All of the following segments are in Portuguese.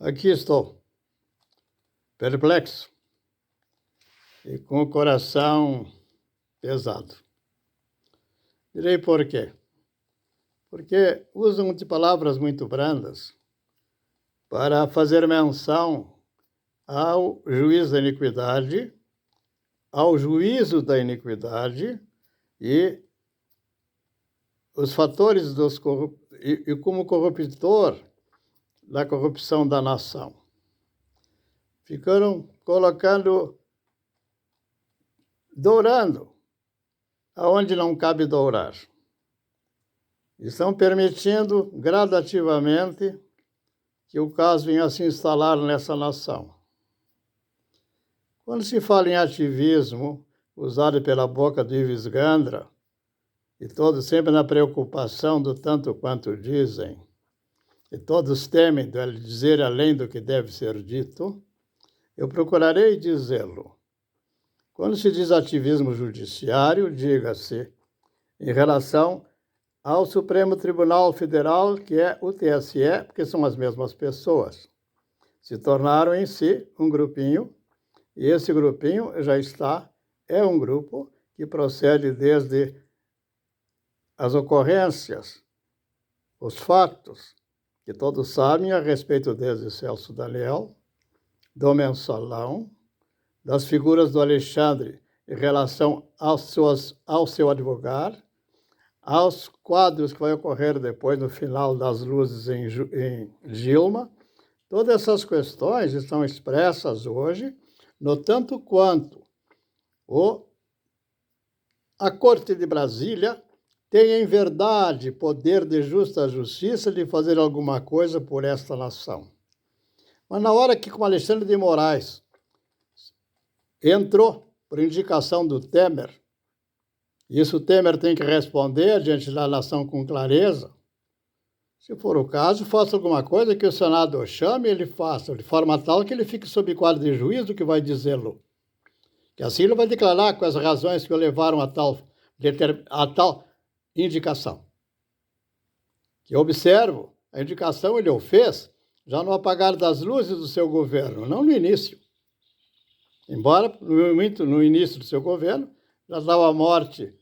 Aqui estou, perplexo e com o coração pesado. Direi por quê? Porque usam de palavras muito brandas para fazer menção ao juiz da iniquidade, ao juízo da iniquidade e os fatores e como corruptor da corrupção da nação. Ficaram dourando aonde não cabe dourar. Estão permitindo gradativamente que o caso venha se instalar nessa nação. Quando se fala em ativismo, usado pela boca do Ives Gandra, e todos sempre na preocupação do tanto quanto dizem, e todos temem de dizer além do que deve ser dito, eu procurarei dizê-lo. Quando se diz ativismo judiciário, diga-se em relação ao Supremo Tribunal Federal, que é o TSE, porque são as mesmas pessoas. Se tornaram em si um grupinho, e esse grupinho é um grupo que procede desde as ocorrências, os fatos, que todos sabem a respeito desde Celso Daniel, do Mensalão, das figuras do Alexandre em relação ao seu advogado, aos quadros que vai ocorrer depois no final das luzes em Gilma. Todas essas questões estão expressas hoje, no tanto quanto a Corte de Brasília tem em verdade poder de justa justiça de fazer alguma coisa por esta nação. Mas na hora que, como Alexandre de Moraes entrou por indicação do Temer, isso o Temer tem que responder diante da nação com clareza, se for o caso, faça alguma coisa que o Senado o chame e ele faça, de forma tal que ele fique sob quadro de juízo que vai dizê-lo. Que assim ele vai declarar quais as razões que o levaram a tal indicação. Que observo, a indicação ele o fez já no apagar das luzes do seu governo, não no início. Embora, no início do seu governo, já estava a morte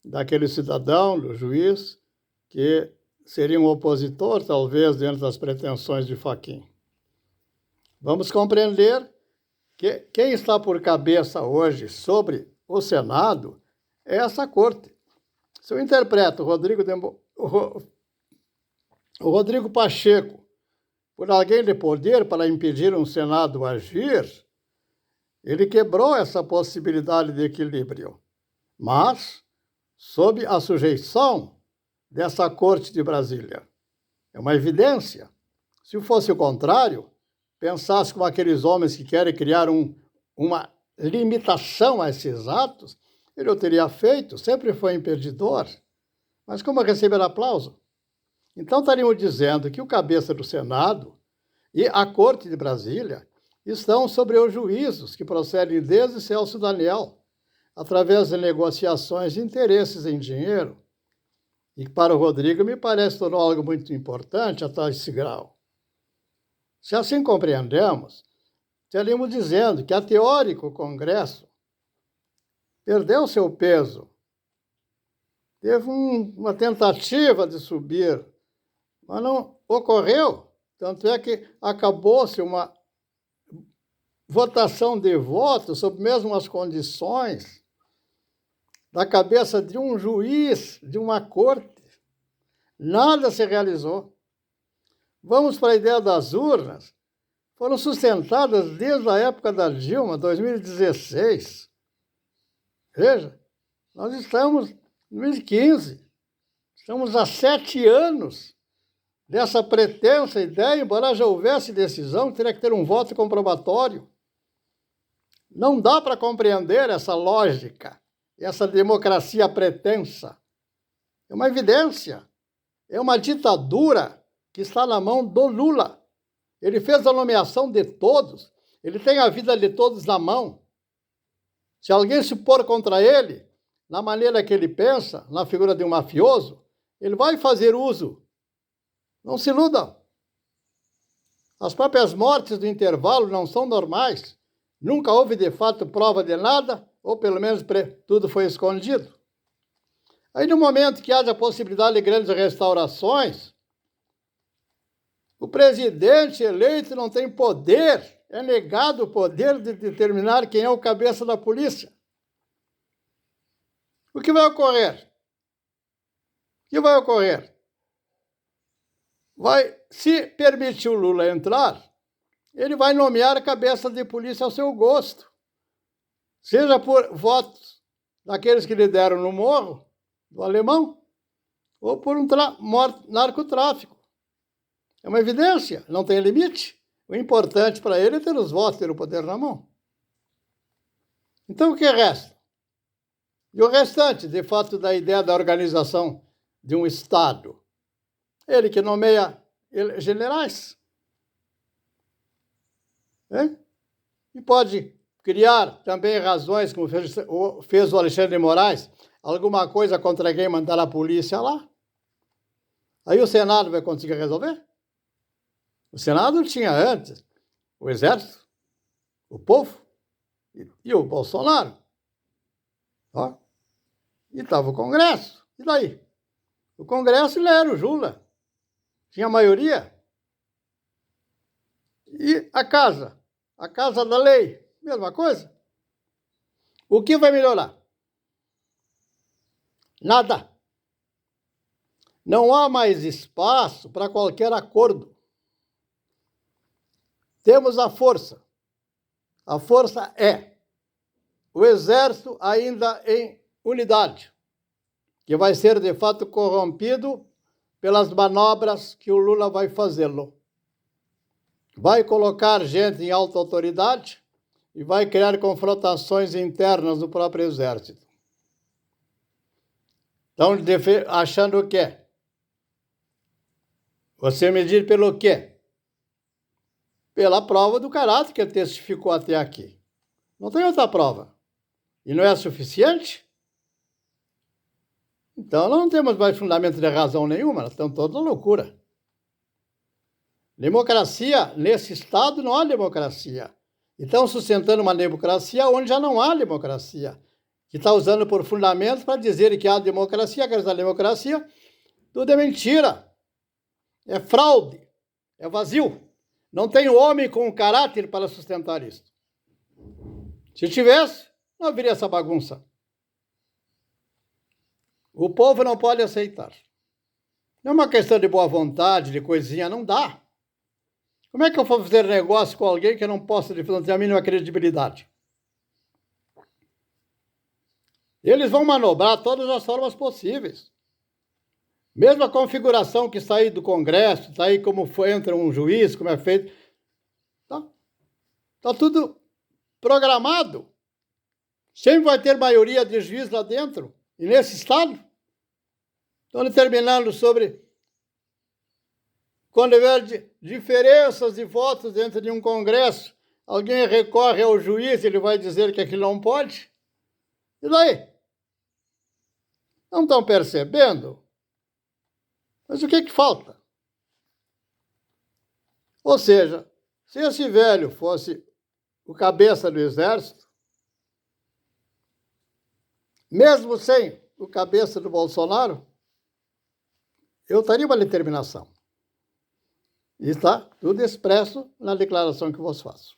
daquele cidadão, do juiz, que seria um opositor, talvez, dentro das pretensões de Fachin. Vamos compreender que quem está por cabeça hoje sobre o Senado é essa corte. Se eu interpreto o Rodrigo Pacheco por alguém de poder para impedir um Senado agir, ele quebrou essa possibilidade de equilíbrio. Mas sob a sujeição dessa Corte de Brasília. É uma evidência. Se fosse o contrário, pensasse como aqueles homens que querem criar uma limitação a esses atos, ele o teria feito, sempre foi impedidor. Mas como receber aplauso? Então estaríamos dizendo que o cabeça do Senado e a Corte de Brasília estão sobre os juízos que procedem desde Celso Daniel, através de negociações de interesses em dinheiro, e que para o Rodrigo me parece tornou algo muito importante até esse grau. Se assim compreendemos, estaríamos dizendo que a teórico o Congresso perdeu seu peso, teve uma tentativa de subir, mas não ocorreu. Tanto é que acabou-se uma votação de votos sob mesmas condições da cabeça de um juiz, de uma corte. Nada se realizou. Vamos para a ideia das urnas. Foram sustentadas desde a época da Dilma, 2016. Veja, nós estamos em 2015. Estamos há 7 anos dessa pretensa ideia, embora já houvesse decisão, teria que ter um voto comprobatório. Não dá para compreender essa lógica, essa democracia pretensa. É uma evidência. É uma ditadura que está na mão do Lula. Ele fez a nomeação de todos. Ele tem a vida de todos na mão. Se alguém se pôr contra ele, na maneira que ele pensa, na figura de um mafioso, ele vai fazer uso. Não se iludam. As próprias mortes do intervalo não são normais. Nunca houve, de fato, prova de nada, ou pelo menos tudo foi escondido. Aí, no momento que haja a possibilidade de grandes restaurações, o presidente eleito não tem poder, é negado o poder de determinar quem é o cabeça da polícia. O que vai ocorrer? O que vai ocorrer? Se permitir o Lula entrar, ele vai nomear a cabeça de polícia ao seu gosto. Seja por votos daqueles que lhe deram no morro, do alemão, ou por um narcotráfico. É uma evidência, não tem limite. O importante para ele é ter os votos, ter o poder na mão. Então, o que resta? E o restante, de fato, da ideia da organização de um Estado? Ele que nomeia generais. E pode criar também razões, como fez o Alexandre de Moraes, alguma coisa contra quem mandar a polícia lá. Aí o Senado vai conseguir resolver? O Senado tinha antes o Exército, o povo e o Bolsonaro. Ó. E estava o Congresso. E daí? O Congresso ele era o Jula. Tinha maioria. E a casa da lei, mesma coisa. O que vai melhorar? Nada. Não há mais espaço para qualquer acordo. Temos a força. A força é o Exército ainda em unidade, que vai ser, de fato, corrompido pelas manobras que o Lula vai fazê-lo. Vai colocar gente em alta autoridade e vai criar confrontações internas no próprio Exército. Então, achando o quê? Você medir pelo quê? Pela prova do caráter que ele testificou até aqui. Não tem outra prova. E não é suficiente? Então, não temos mais fundamento de razão nenhuma, nós estamos todos na loucura. Democracia, nesse Estado, não há democracia. E estão sustentando uma democracia onde já não há democracia. Que está usando por fundamento para dizer que há democracia, que a democracia, tudo é mentira. É fraude, é vazio. Não tem homem com caráter para sustentar isso. Se tivesse, não haveria essa bagunça. O povo não pode aceitar. Não é uma questão de boa vontade, de coisinha, não dá. Como é que eu vou fazer negócio com alguém que eu não posso, não ter a mínima credibilidade? Eles vão manobrar todas as formas possíveis. Mesmo a configuração que sai do Congresso, está aí como entra um juiz, como é feito. Está tudo programado. Sempre vai ter maioria de juiz lá dentro. E nesse Estado, estão determinando sobre quando houver diferenças de votos dentro de um Congresso, alguém recorre ao juiz, ele vai dizer que aquilo não pode. E daí? Não estão percebendo? Mas o que falta? Ou seja, se esse velho fosse o cabeça do Exército, mesmo sem o cabeça do Bolsonaro, eu teria uma determinação. E está tudo expresso na declaração que vos faço.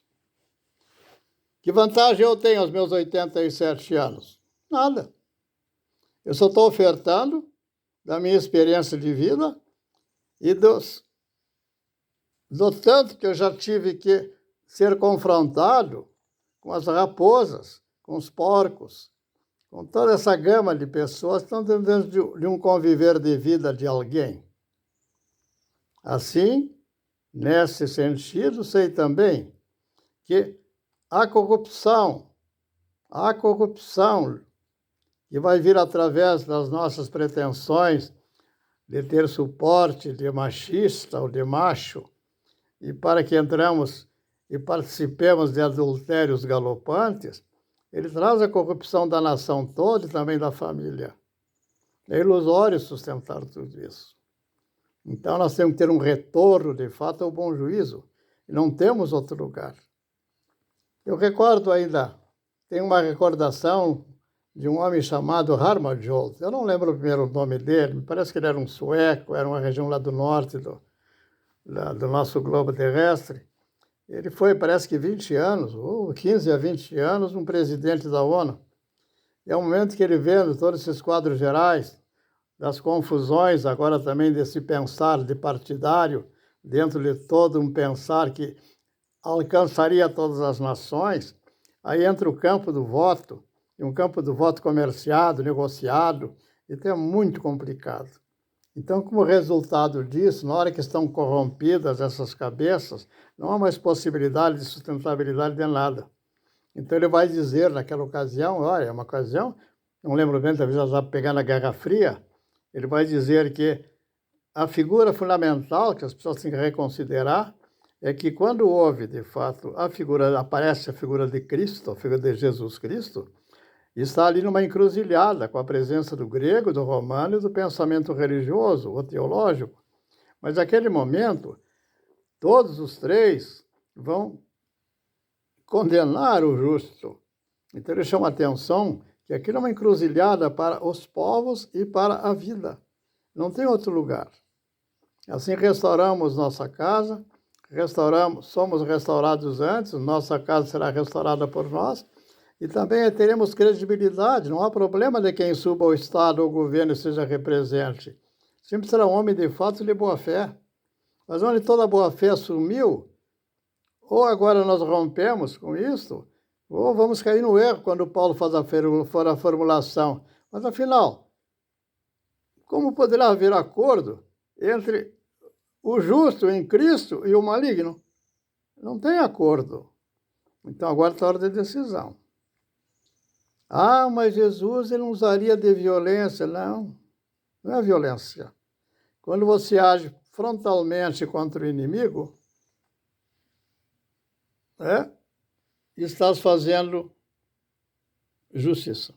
Que vantagem eu tenho aos meus 87 anos? Nada. Eu só estou ofertando da minha experiência de vida e do tanto que eu já tive que ser confrontado com as raposas, com os porcos, com toda essa gama de pessoas que estão dentro de um conviver de vida de alguém. Assim, nesse sentido, sei também que a corrupção que vai vir através das nossas pretensões de ter suporte de machista ou de macho, e para que entramos e participemos de adultérios galopantes, ele traz a corrupção da nação toda e também da família. É ilusório sustentar tudo isso. Então, nós temos que ter um retorno, de fato, ao bom juízo. e não temos outro lugar. Eu recordo ainda, tenho uma recordação de um homem chamado Harmajold. Eu não lembro o primeiro nome dele, me parece que ele era um sueco, era uma região lá do norte do nosso globo terrestre. Ele foi, parece que 20 anos, ou 15 a 20 anos, um presidente da ONU. E é o momento que ele vendo todos esses quadros gerais, das confusões, agora também desse pensar de partidário, dentro de todo um pensar que alcançaria todas as nações, aí entra o campo do voto, e um campo do voto comerciado, negociado, então é muito complicado. Então, como resultado disso, na hora que estão corrompidas essas cabeças, não há mais possibilidade de sustentabilidade de nada. Então ele vai dizer naquela ocasião, olha, é uma ocasião, não lembro bem, talvez já estava pegando a Guerra Fria, ele vai dizer que a figura fundamental que as pessoas têm que reconsiderar é que quando houve, de fato, aparece a figura de Cristo, a figura de Jesus Cristo, está ali numa encruzilhada com a presença do grego, do romano e do pensamento religioso ou teológico. Mas naquele momento, todos os três vão condenar o justo. Então ele chama a atenção que aquilo é uma encruzilhada para os povos e para a vida. Não tem outro lugar. Assim restauramos nossa casa, somos restaurados antes, nossa casa será restaurada por nós, e também teremos credibilidade. Não há problema de quem suba ao Estado ou ao governo e seja represente. Sempre será um homem de fato e de boa fé. Mas onde toda a boa fé sumiu, ou agora nós rompemos com isso, ou vamos cair no erro quando Paulo faz a formulação. Mas afinal, como poderá haver acordo entre o justo em Cristo e o maligno? Não tem acordo. Então agora está a hora de decisão. Ah, mas Jesus ele não usaria de violência. Não, não é violência. Quando você age frontalmente contra o inimigo, estás fazendo justiça.